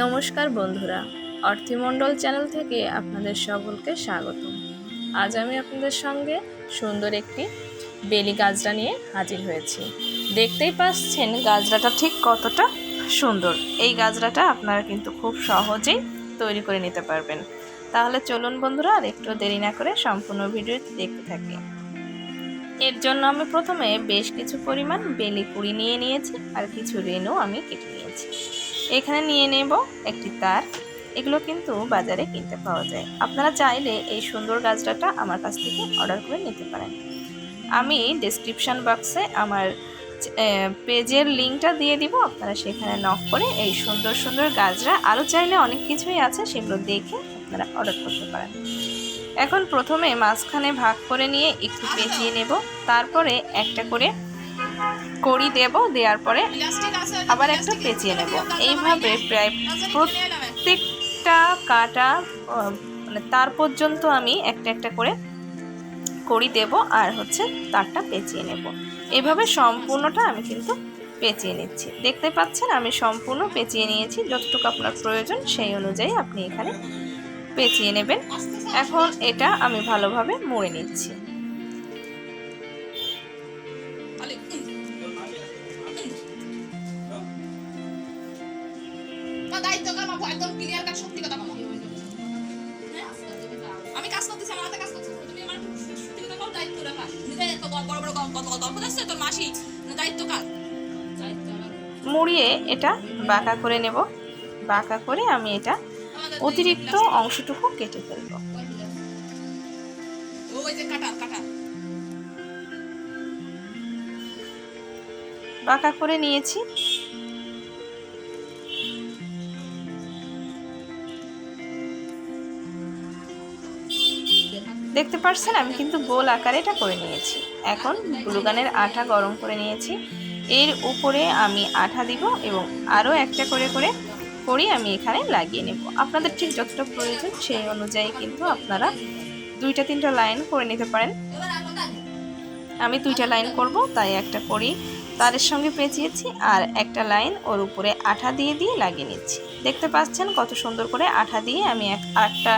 নমস্কার বন্ধুরা, অর্থিমণ্ডল চ্যানেল থেকে আপনাদের সকলকে স্বাগতম। আজ আমি আপনাদের সঙ্গে সুন্দর একটি বেলি গাজরা নিয়ে হাজির হয়েছি। দেখতেই পাচ্ছেন গাজরাটা ঠিক কতটা সুন্দর। এই গাজরাটা আপনারা কিন্তু খুব সহজেই তৈরি করে নিতে পারবেন। তাহলে চলুন বন্ধুরা, আর একটু দেরি না করে সম্পূর্ণ ভিডিও দেখতে থাকি। এর জন্য আমি প্রথমে বেশ কিছু পরিমাণ বেলি কুড়ি নিয়ে নিয়েছি, আর কিছু রেনু আমি কেটে নিয়েছি। এখানে নিয়ে নেব একটি তার। এগুলো কিন্তু বাজারে কিনতে পাওয়া যায়। আপনারা চাইলে এই সুন্দর গাজরাটা আমার কাছ থেকে অর্ডার করে নিতে পারেন। আমি ডেসক্রিপশন বক্সে আমার পেজের লিঙ্কটা দিয়ে দিব, আপনারা সেখানে নক করে এই সুন্দর সুন্দর গাজরা, আরও চাইলে অনেক কিছুই আছে, সেগুলো দেখে আপনারা অর্ডার করতে পারেন। এখন প্রথমে মাঝখানে ভাগ করে নিয়ে একটু পেঁচিয়ে নেব, তারপরে একটা করে কড়ি দেব, দেওয়ার পরে আবার একটা পেঁচিয়ে নেব। এইভাবে প্রায় প্রত্যেকটা কাটা মানে তার পর্যন্ত আমি একটা একটা করে কড়ি দেব, আর তারটা পেঁচিয়ে নেব। এভাবে সম্পূর্ণটা আমি কিন্তু পেঁচিয়ে নিচ্ছি। দেখতে পাচ্ছেন আমি সম্পূর্ণ পেঁচিয়ে নিয়েছি। যতটুকু আপনার প্রয়োজন সেই অনুযায়ী আপনি এখানে পেঁচিয়ে নেবেন। এখন এটা আমি ভালোভাবে মুড়ে নিচ্ছি। আমি কাজ করতেছি, আমার হাতে কাজ করতেছি, তুমি আমার সত্যি কথা বল, দায়িত্ব রাখা নিজে এত বড় বড় গল্প দিচ্ছে তোর মাসি, দায়িত্ব কার? মুড়িয়ে এটা বাঁকা করে নেব। বাঁকা করে আমি এটা অতিরিক্ত অংশটুকু কেটে ফেলব। বাঁকা করে নিয়েছি। দেখতে পাচ্ছেন আমি কিন্তু গোল আকারে এটা করে নিয়েছি। এখন গ্লুগানের আঠা গরম করে নিয়েছি। এর উপরে আমি আঠা দিব এবং আরও একটা করে করে করি আমি এখানে লাগিয়ে নেব। আপনাদের ঠিক যতটা প্রয়োজন সেই অনুযায়ী কিন্তু আপনারা 2-3টা লাইন করে নিতে পারেন। আমি 2টা লাইন করব, তাই একটা করি তারের সঙ্গে পেঁচিয়েছি, আর একটা লাইন ওর উপরে আঠা দিয়ে দিয়ে লাগিয়ে নিচ্ছি। দেখতে পাচ্ছেন কত সুন্দর করে আঠা দিয়ে আমি একটা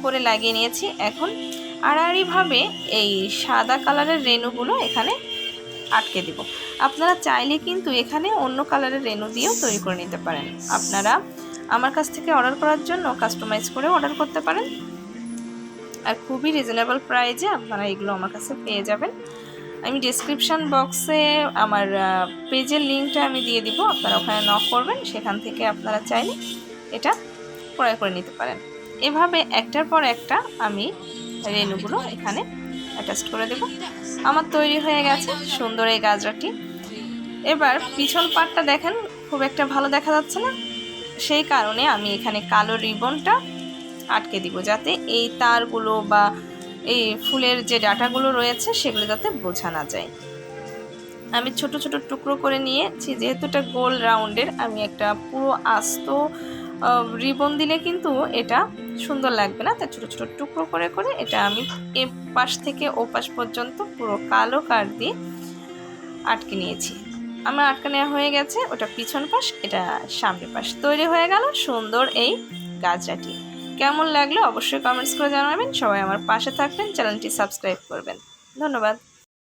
করে লাগিয়ে নিয়েছি। এখন আড়াআড়িভাবে এই সাদা কালারের রেণুগুলো এখানে আটকে দিব। আপনারা চাইলে কিন্তু এখানে অন্য কালারের রেণু দিয়েও তৈরি করে নিতে পারেন। আপনারা আমার কাছ থেকে অর্ডার করার জন্য কাস্টমাইজ করে অর্ডার করতে পারেন, আর খুবই রিজনেবল প্রাইজে আপনারা এগুলো আমার কাছে পেয়ে যাবেন। আমি ডেসক্রিপশন বক্সে আমার পেজের লিঙ্কটা আমি দিয়ে দিব, আপনারা ওখানে নক করবেন, সেখান থেকে আপনারা চাইলে এটা ক্রয় করে নিতে পারেন। এভাবে একটার পর একটা আমি রেণুগুলো এখানে অ্যাটাচ করে দেব। আমার তৈরি হয়ে গেছে সুন্দর এই গাজরাটি। এবার পিছন পাটটা দেখেন খুব একটা ভালো দেখা যাচ্ছে না, সেই কারণে আমি এখানে কালো রিবনটা আটকে দিব, যাতে এই তারগুলো বা এই ফুলের যে ডাটাগুলো রয়েছে সেগুলো যাতে বোঝা না যায়। আমি ছোট ছোট টুকরো করে নিয়েছি, যেহেতু এটা গোল রাউন্ডের, আমি একটা পুরো আস্ত রিবন দিলে কিন্তু এটা সুন্দর লাগবে না, তাই ছোট ছোট টুকরো করে করে এটা আমি এ পাশ থেকে ও পাশ পর্যন্ত পুরো কালো কাঠ দিয়ে আটকে নিয়েছি। আমার আটকে নেওয়া হয়ে গেছে। ওটা পিছন পাশ, এটা সামনের পাশ। তৈরি হয়ে গেল সুন্দর এই গাজরাটি। কেমন লাগলো অবশ্যই কমেন্টস করে জানাবেন। সবাই আমার পাশে থাকবেন, চ্যানেলটি সাবস্ক্রাইব করবেন। ধন্যবাদ।